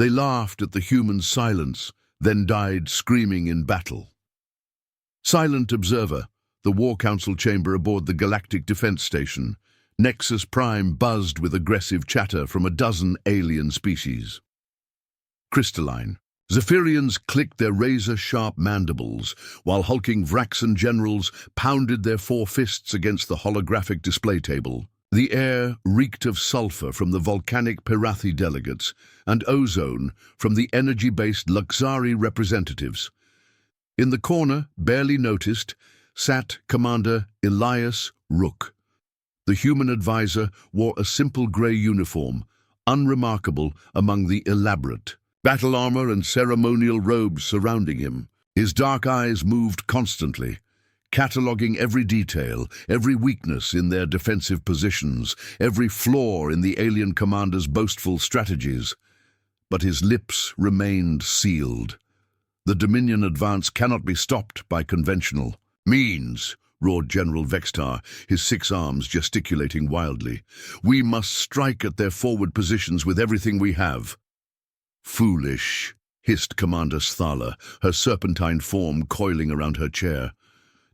They laughed at the human silence, then died screaming in battle. Silent observer, the War Council chamber aboard the Galactic Defense Station. Nexus Prime buzzed with aggressive chatter from a dozen alien species. Crystalline. Zephyrians clicked their razor-sharp mandibles, while hulking Vraxan generals pounded their four fists against the holographic display table. The air reeked of sulfur from the volcanic Pirathi delegates and ozone from the energy-based Luxari representatives. In the corner, barely noticed, sat Commander Elias Rook. The human advisor wore a simple grey uniform, unremarkable among the elaborate battle armor and ceremonial robes surrounding him. His dark eyes moved constantly, cataloguing every detail, every weakness in their defensive positions, every flaw in the alien commander's boastful strategies. But his lips remained sealed. The Dominion advance cannot be stopped by conventional means, roared General Vextar, his 6 arms gesticulating wildly. We must strike at their forward positions with everything we have. Foolish, hissed Commander Sthala, her serpentine form coiling around her chair.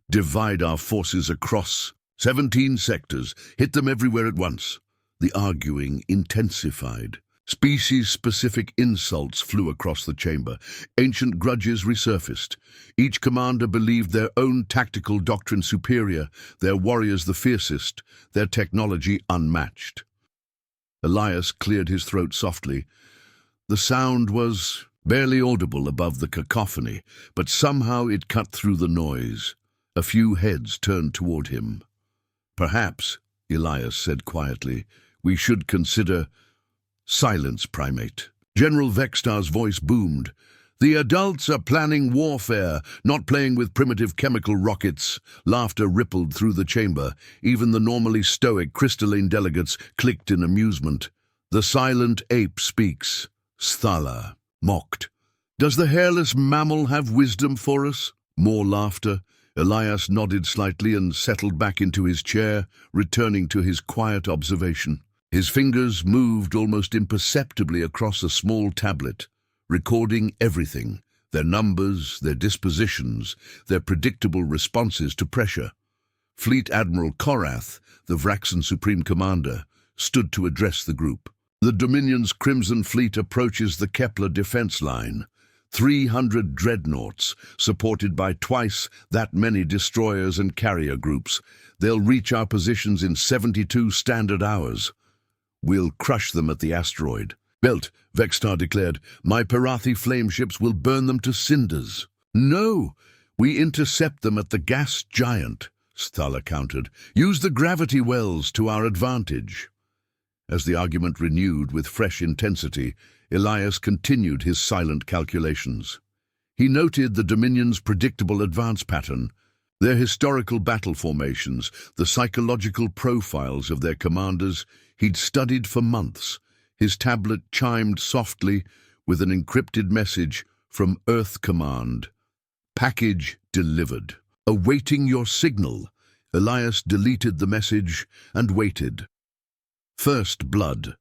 Divide our forces across 17 sectors, hit them everywhere at once. The arguing intensified. Species-specific insults flew across the chamber. Ancient grudges resurfaced. Each commander believed their own tactical doctrine superior, their warriors the fiercest, their technology unmatched. Elias cleared his throat softly. The sound was barely audible above the cacophony, but somehow it cut through the noise. A few heads turned toward him. Perhaps, Elias said quietly, we should consider silence, primate. General Vextar's voice boomed. The adults are planning warfare, not playing with primitive chemical rockets. Laughter rippled through the chamber. Even the normally stoic crystalline delegates clicked in amusement. The silent ape speaks. Sthala mocked. Does the hairless mammal have wisdom for us? More laughter. Elias nodded slightly and settled back into his chair, returning to his quiet observation. His fingers moved almost imperceptibly across a small tablet, recording everything, their numbers, their dispositions, their predictable responses to pressure. Fleet Admiral Korath, the Vraxan Supreme Commander, stood to address the group. The Dominion's Crimson Fleet approaches the Kepler defense line. 300 dreadnoughts, supported by twice that many destroyers and carrier groups. They'll reach our positions in 72 standard hours. We'll crush them at the asteroid. Belt, Vextar declared, my Pirathi flameships will burn them to cinders. No, we intercept them at the gas giant, Sthala countered. Use the gravity wells to our advantage. As the argument renewed with fresh intensity, Elias continued his silent calculations. He noted the Dominion's predictable advance pattern, their historical battle formations, the psychological profiles of their commanders he'd studied for months. His tablet chimed softly with an encrypted message from Earth Command. Package delivered. Awaiting your signal. Elias deleted the message and waited. First blood.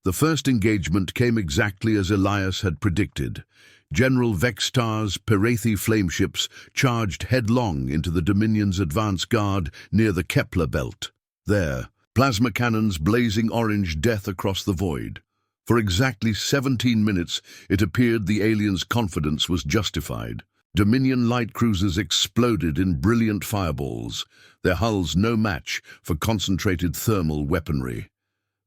The first engagement came exactly as Elias had predicted. General Vextar's Pirathi flameships charged headlong into the Dominion's advance guard near the Kepler belt. There, plasma cannons blazing orange death across the void. For exactly 17 minutes, it appeared the aliens' confidence was justified. Dominion light cruisers exploded in brilliant fireballs, their hulls no match for concentrated thermal weaponry.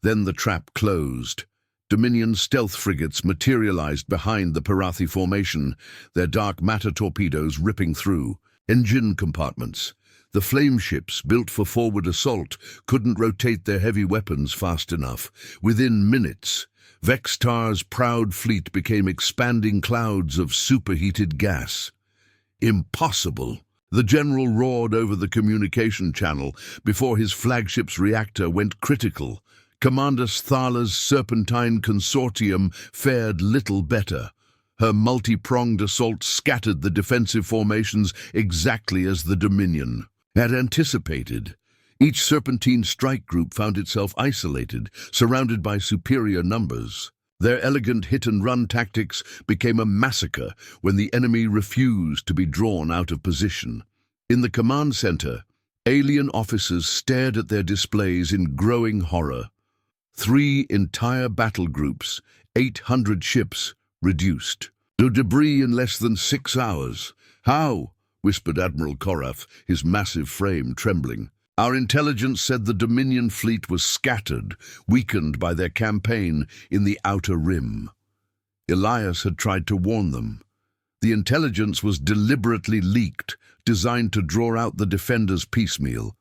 Then the trap closed. Dominion stealth frigates materialized behind the Pirathi formation, their dark matter torpedoes ripping through. Engine compartments. The flameships, built for forward assault, couldn't rotate their heavy weapons fast enough. Within minutes, Vextar's proud fleet became expanding clouds of superheated gas. Impossible! The general roared over the communication channel before his flagship's reactor went critical. Commander Sthala's Serpentine Consortium fared little better. Her multi-pronged assault scattered the defensive formations exactly as the Dominion had anticipated. Each Serpentine strike group found itself isolated, surrounded by superior numbers. Their elegant hit-and-run tactics became a massacre when the enemy refused to be drawn out of position. In the command center, alien officers stared at their displays in growing horror. 3 entire battle groups, 800 ships, reduced. To debris in less than 6 hours. "How?" whispered Admiral Korath, his massive frame trembling. "Our intelligence said the Dominion fleet was scattered, weakened by their campaign in the Outer Rim." Elias had tried to warn them. The intelligence was deliberately leaked, designed to draw out the defenders piecemeal.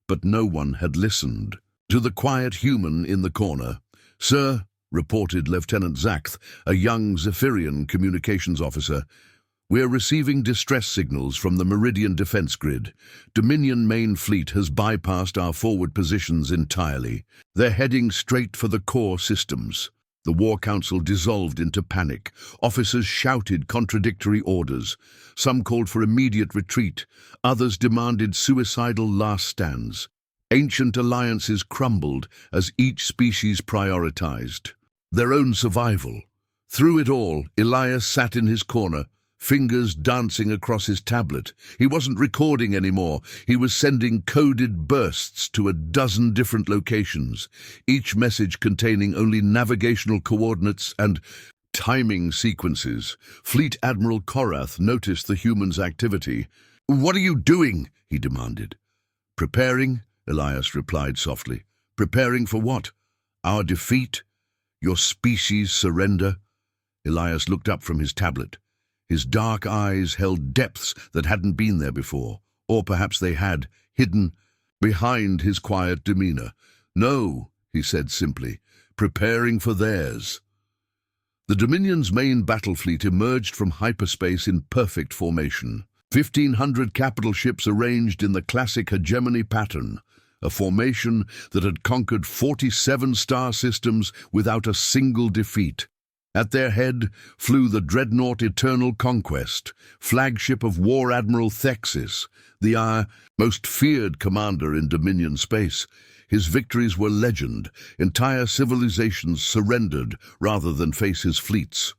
But no one had listened. To the quiet human in the corner, "Sir," reported Lieutenant Zakth, a young Zephyrian communications officer, "we're receiving distress signals from the Meridian defense grid. Dominion main fleet has bypassed our forward positions entirely. They're heading straight for the core systems." The War Council dissolved into panic. Officers shouted contradictory orders. Some called for immediate retreat. Others demanded suicidal last stands. Ancient alliances crumbled as each species prioritized their own survival. Through it all, Elias sat in his corner, fingers dancing across his tablet. He wasn't recording anymore. He was sending coded bursts to a dozen different locations, each message containing only navigational coordinates and timing sequences. Fleet Admiral Korath noticed the human's activity. "What are you doing?" he demanded. "Preparing," Elias replied softly. "Preparing for what? Our defeat? Your species' surrender?" Elias looked up from his tablet. His dark eyes held depths that hadn't been there before, or perhaps they had, hidden behind his quiet demeanor. "No," he said simply, "preparing for theirs." The Dominion's main battle fleet emerged from hyperspace in perfect formation. 1,500 capital ships arranged in the classic hegemony pattern, a formation that had conquered 47 star systems without a single defeat. At their head flew the dreadnought Eternal Conquest, flagship of War Admiral Thexis, the most feared commander in Dominion space. His victories were legend. Entire civilizations surrendered rather than face his fleets.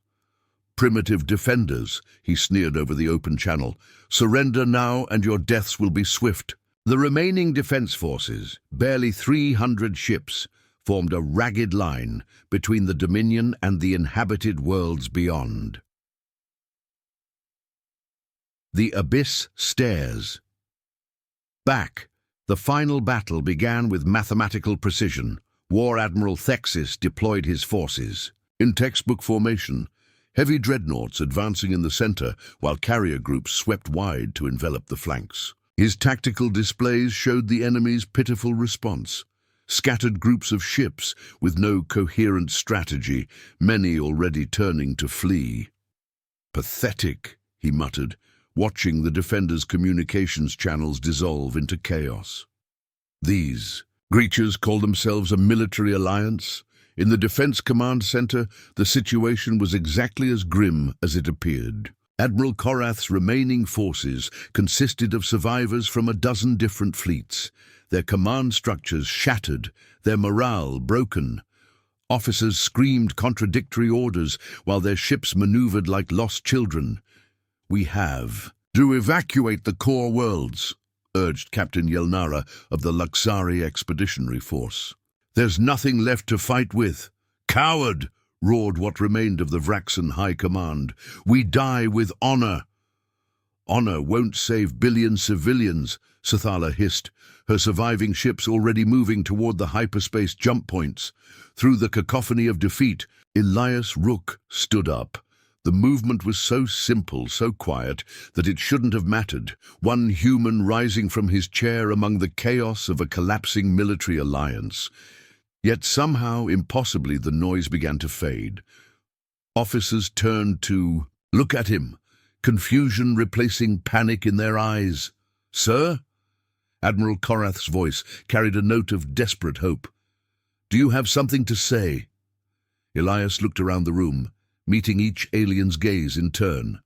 "Primitive defenders," he sneered over the open channel. "Surrender now and your deaths will be swift." The remaining defense forces, barely 300 ships, formed a ragged line between the Dominion and the inhabited worlds beyond. The abyss stares. Back, the final battle began with mathematical precision. War Admiral Thexis deployed his forces. In textbook formation, heavy dreadnoughts advancing in the center while carrier groups swept wide to envelop the flanks. His tactical displays showed the enemy's pitiful response. Scattered groups of ships with no coherent strategy, many already turning to flee. "Pathetic," he muttered, watching the defenders' communications channels dissolve into chaos. These creatures call themselves a military alliance? In the Defense Command Center, the situation was exactly as grim as it appeared. Admiral Korath's remaining forces consisted of survivors from a dozen different fleets, their command structures shattered, their morale broken. Officers screamed contradictory orders while their ships maneuvered like lost children. "We have to evacuate the core worlds," urged Captain Yelnara of the Luxari Expeditionary Force. "There's nothing left to fight with." "Coward!" roared what remained of the Vraxan High Command. "We die with honor." "Honor won't save billion civilians," Sathala hissed, her surviving ships already moving toward the hyperspace jump points. Through the cacophony of defeat, Elias Rook stood up. The movement was so simple, so quiet, that it shouldn't have mattered. One human rising from his chair among the chaos of a collapsing military alliance. Yet somehow, impossibly, the noise began to fade. Officers turned to look at him, confusion replacing panic in their eyes. "Sir?" Admiral Korath's voice carried a note of desperate hope. "Do you have something to say?" Elias looked around the room, meeting each alien's gaze in turn.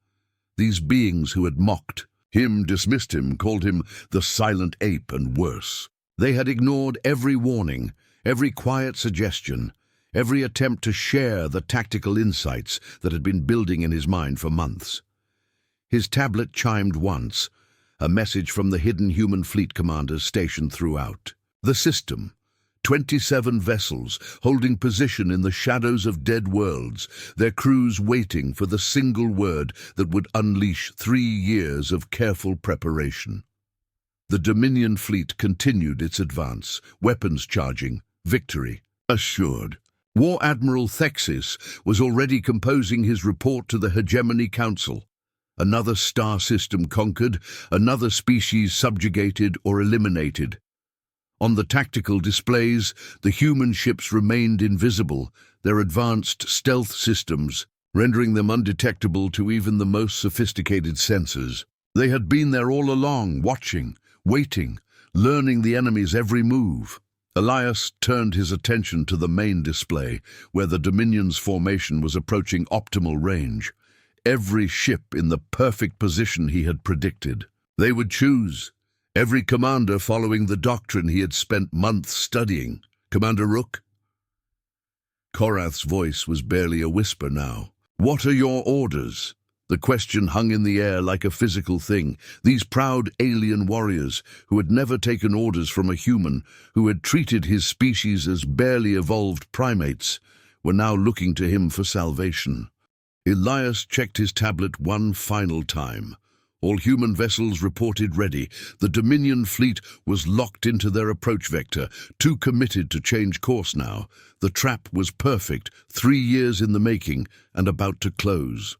These beings who had mocked him, dismissed him, called him the silent ape and worse. They had ignored every warning, every quiet suggestion, every attempt to share the tactical insights that had been building in his mind for months. His tablet chimed once, a message from the hidden human fleet commanders stationed throughout the system. 27 vessels holding position in the shadows of dead worlds, their crews waiting for the single word that would unleash 3 years of careful preparation. The Dominion fleet continued its advance, weapons charging, victory assured. War Admiral Thexis was already composing his report to the Hegemony Council. Another star system conquered, another species subjugated or eliminated. On the tactical displays, the human ships remained invisible, their advanced stealth systems rendering them undetectable to even the most sophisticated sensors. They had been there all along, watching, waiting, learning the enemy's every move. Elias turned his attention to the main display, where the Dominion's formation was approaching optimal range. Every ship in the perfect position he had predicted. They would choose. Every commander following the doctrine he had spent months studying. Commander Rook? Korath's voice was barely a whisper now. What are your orders? The question hung in the air like a physical thing. These proud alien warriors, who had never taken orders from a human, who had treated his species as barely evolved primates, were now looking to him for salvation. Elias checked his tablet one final time. All human vessels reported ready. The Dominion fleet was locked into their approach vector, too committed to change course now. The trap was perfect, 3 years in the making, and about to close.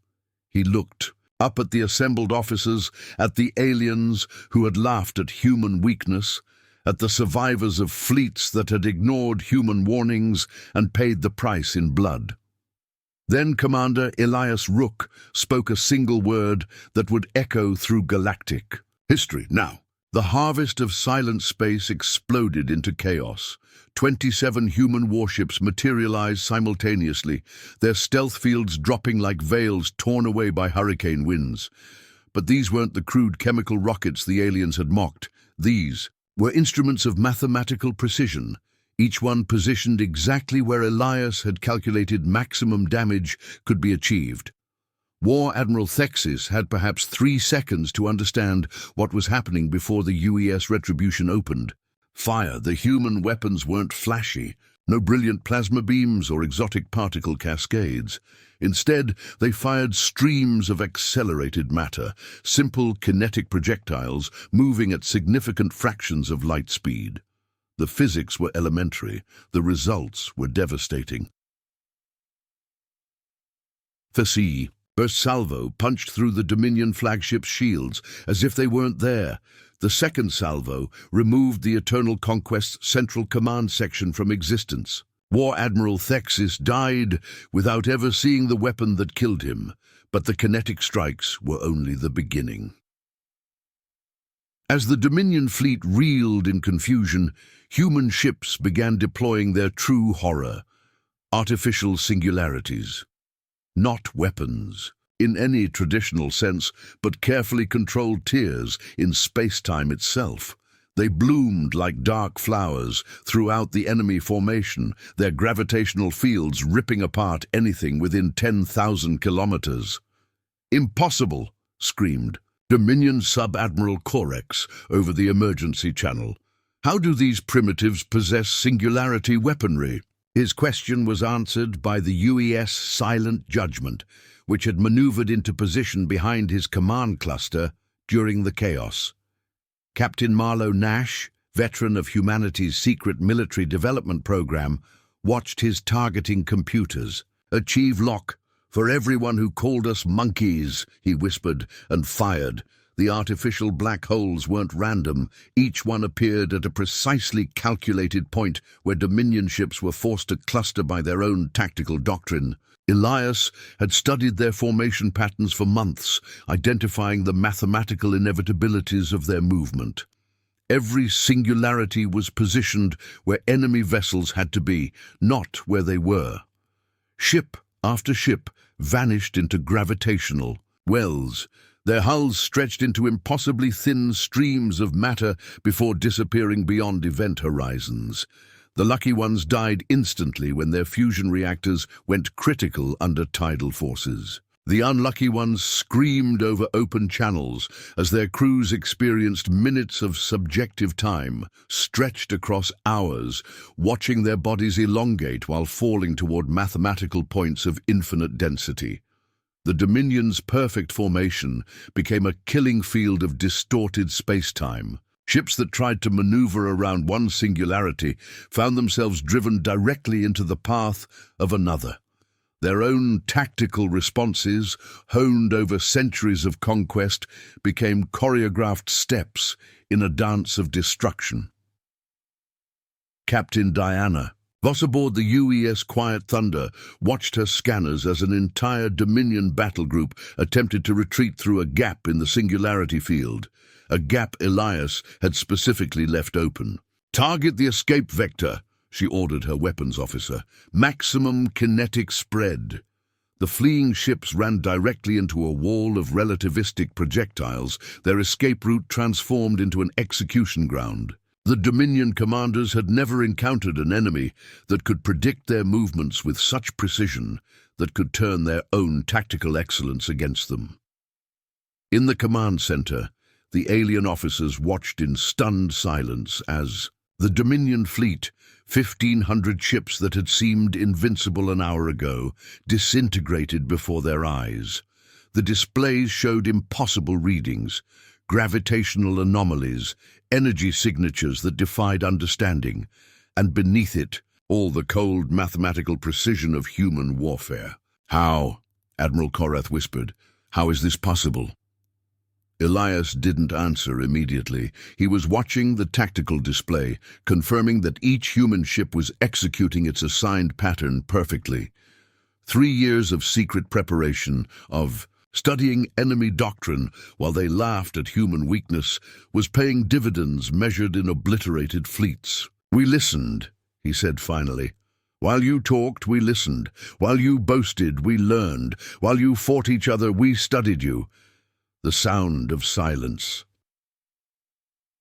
He looked up at the assembled officers, at the aliens who had laughed at human weakness, at the survivors of fleets that had ignored human warnings and paid the price in blood. Then Commander Elias Rook spoke a single word that would echo through galactic history. Now, the harvest of silent space exploded into chaos. 27 human warships materialized simultaneously, their stealth fields dropping like veils torn away by hurricane winds. But these weren't the crude chemical rockets the aliens had mocked. These were instruments of mathematical precision, each one positioned exactly where Elias had calculated maximum damage could be achieved. War Admiral Thexis had perhaps 3 seconds to understand what was happening before the UES retribution opened. Fire, the human weapons weren't flashy, no brilliant plasma beams or exotic particle cascades. Instead, they fired streams of accelerated matter, simple kinetic projectiles moving at significant fractions of light speed. The physics were elementary, the results were devastating. Thessi, first salvo punched through the Dominion flagship's shields as if they weren't there. The second salvo removed the Eternal Conquest's Central Command section from existence. War Admiral Thexis died without ever seeing the weapon that killed him, but the kinetic strikes were only the beginning. As the Dominion fleet reeled in confusion, human ships began deploying their true horror, artificial singularities. Not weapons, in any traditional sense, but carefully controlled tiers in space-time itself. They bloomed like dark flowers throughout the enemy formation, their gravitational fields ripping apart anything within 10,000 kilometers. "Impossible!" screamed Dominion Sub-Admiral Corex over the emergency channel. "How do these primitives possess singularity weaponry?" His question was answered by the UES Silent Judgment, which had maneuvered into position behind his command cluster during the chaos. Captain Marlowe Nash, veteran of humanity's secret military development program, watched his targeting computers. "Achieve lock. For everyone who called us monkeys," he whispered, and fired. The artificial black holes weren't random. Each one appeared at a precisely calculated point where Dominion ships were forced to cluster by their own tactical doctrine. Elias had studied their formation patterns for months, identifying the mathematical inevitabilities of their movement. Every singularity was positioned where enemy vessels had to be, not where they were. Ship after ship vanished into gravitational wells. Their hulls stretched into impossibly thin streams of matter before disappearing beyond event horizons. The lucky ones died instantly when their fusion reactors went critical under tidal forces. The unlucky ones screamed over open channels as their crews experienced minutes of subjective time, stretched across hours, watching their bodies elongate while falling toward mathematical points of infinite density. The Dominion's perfect formation became a killing field of distorted space-time. Ships that tried to maneuver around one singularity found themselves driven directly into the path of another. Their own tactical responses, honed over centuries of conquest, became choreographed steps in a dance of destruction. Captain Diana, Voss aboard the UES Quiet Thunder, watched her scanners as an entire Dominion battle group attempted to retreat through a gap in the singularity field, a gap Elias had specifically left open. "Target the escape vector," she ordered her weapons officer. "Maximum kinetic spread." The fleeing ships ran directly into a wall of relativistic projectiles, their escape route transformed into an execution ground. The Dominion commanders had never encountered an enemy that could predict their movements with such precision, that could turn their own tactical excellence against them. In the command center, the alien officers watched in stunned silence as the Dominion fleet, 1,500 ships that had seemed invincible an hour ago, disintegrated before their eyes. The displays showed impossible readings, gravitational anomalies, energy signatures that defied understanding, and beneath it, all the cold mathematical precision of human warfare. "How?" Admiral Korath whispered. "How is this possible?" Elias didn't answer immediately. He was watching the tactical display, confirming that each human ship was executing its assigned pattern perfectly. 3 years of secret preparation, of studying enemy doctrine while they laughed at human weakness, was paying dividends measured in obliterated fleets. "We listened," he said finally. "While you talked, we listened. While you boasted, we learned. While you fought each other, we studied you." The sound of silence.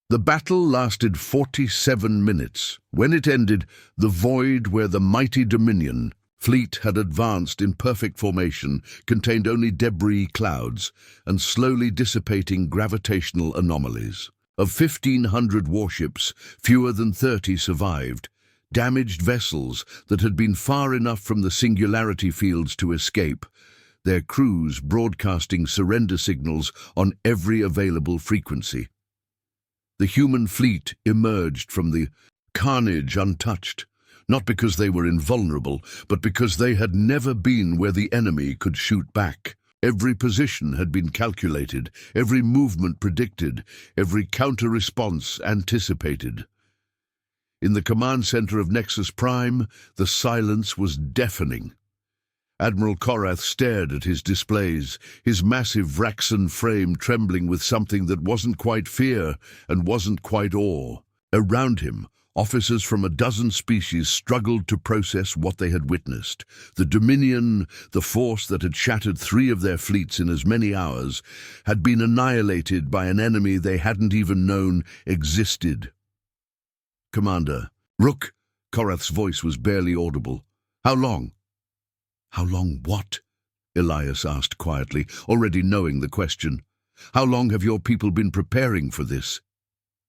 The battle lasted 47 minutes. When it ended, the void where the mighty Dominion fleet had advanced in perfect formation contained only debris clouds and slowly dissipating gravitational anomalies. Of 1,500 warships, fewer than 30 survived, damaged vessels that had been far enough from the singularity fields to escape, their crews broadcasting surrender signals on every available frequency. The human fleet emerged from the carnage untouched, not because they were invulnerable, but because they had never been where the enemy could shoot back. Every position had been calculated, every movement predicted, every counter-response anticipated. In the command center of Nexus Prime, the silence was deafening. Admiral Korath stared at his displays, his massive Vraxan frame trembling with something that wasn't quite fear and wasn't quite awe. Around him, officers from a dozen species struggled to process what they had witnessed. The Dominion, the force that had shattered 3 of their fleets in as many hours, had been annihilated by an enemy they hadn't even known existed. "Commander." "Rook," Korath's voice was barely audible. "How long?" "How long what?" Elias asked quietly, already knowing the question. "How long have your people been preparing for this?"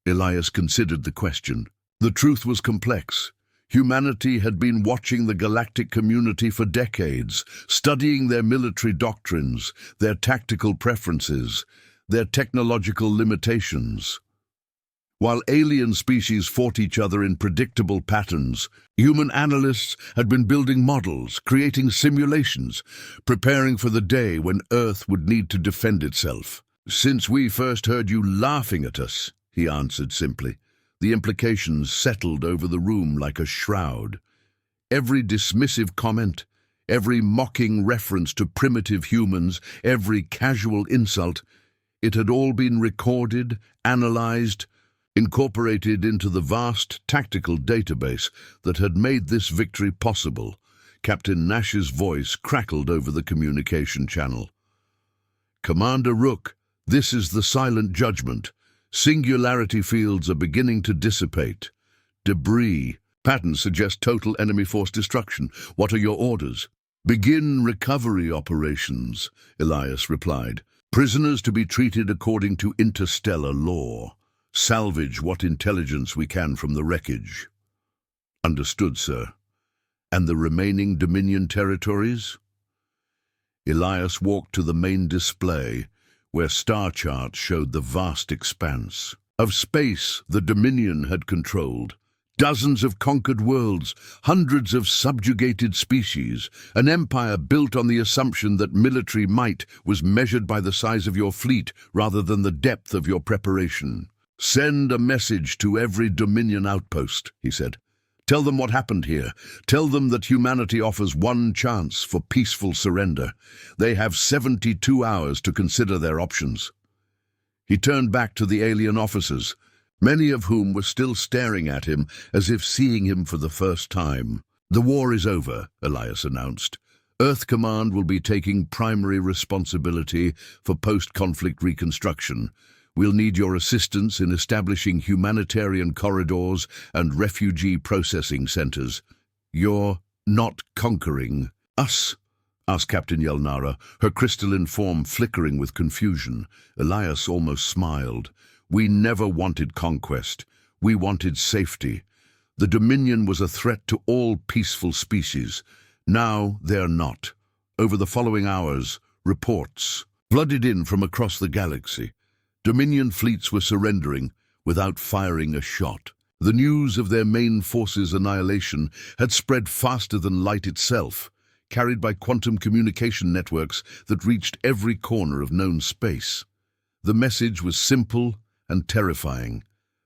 Elias considered the question. The truth was complex. Humanity had been watching the galactic community for decades, studying their military doctrines, their tactical preferences, their technological limitations. While alien species fought each other in predictable patterns, human analysts had been building models, creating simulations, preparing for the day when Earth would need to defend itself. "Since we first heard you laughing at us," he answered simply. The implications settled over the room like a shroud. Every dismissive comment, every mocking reference to primitive humans, every casual insult, it had all been recorded, analyzed, incorporated into the vast tactical database that had made this victory possible. Captain Nash's voice crackled over the communication channel. "Commander Rook, this is the silent judgment. Singularity fields are beginning to dissipate. Debris, Patterns suggest total enemy force destruction. What are your orders? Begin recovery operations, Elias replied. Prisoners to be treated according to interstellar law. Salvage what intelligence we can from the wreckage. Understood, sir. And the remaining Dominion territories? Elias walked to the main display, where star charts showed the vast expanse of space the Dominion had controlled. Dozens of conquered worlds, hundreds of subjugated species, an empire built on the assumption that military might was measured by the size of your fleet rather than the depth of your preparation. Send a message to every Dominion outpost, he said. Tell them what happened here. Tell them that humanity offers one chance for peaceful surrender. They have 72 hours to consider their options. He turned back to the alien officers, many of whom were still staring at him as if seeing him for the first time. The war is over, Elias announced. Earth Command will be taking primary responsibility for post-conflict reconstruction. We'll need your assistance in establishing humanitarian corridors and refugee processing centers. You're not conquering us? Asked Captain Yelnara, her crystalline form flickering with confusion. Elias almost smiled. We never wanted conquest. We wanted safety. The Dominion was a threat to all peaceful species. Now they're not. Over the following hours, reports flooded in from across the galaxy. Dominion fleets were surrendering without firing a shot. The news of their main force's annihilation had spread faster than light itself, carried by quantum communication networks that reached every corner of known space. The message was simple and terrifying.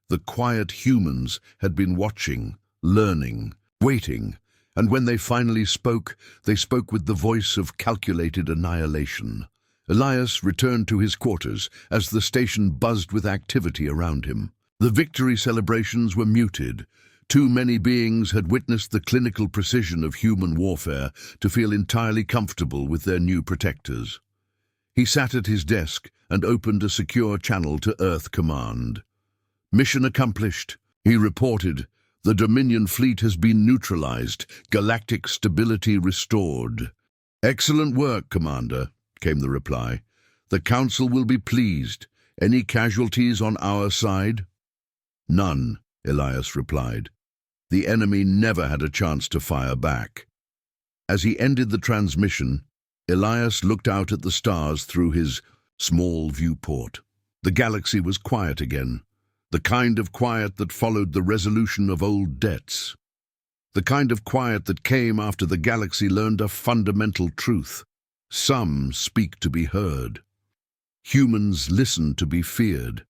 The quiet humans had been watching, learning, waiting, and when they finally spoke, they spoke with the voice of calculated annihilation. Elias returned to his quarters as the station buzzed with activity around him. The victory celebrations were muted. Too many beings had witnessed the clinical precision of human warfare to feel entirely comfortable with their new protectors. He sat at his desk and opened a secure channel to Earth Command. Mission accomplished, he reported. The Dominion fleet has been neutralized, galactic stability restored. Excellent work, Commander, came the reply. The Council will be pleased. Any casualties on our side? None, Elias replied. The enemy never had a chance to fire back. As he ended the transmission, Elias looked out at the stars through his small viewport. The galaxy was quiet again, the kind of quiet that followed the resolution of old debts. The kind of quiet that came after the galaxy learned a fundamental truth. Some speak to be heard. Humans listen to be feared.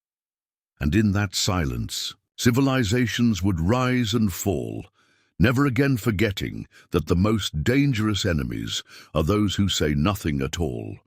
And in that silence, civilizations would rise and fall, never again forgetting that the most dangerous enemies are those who say nothing at all.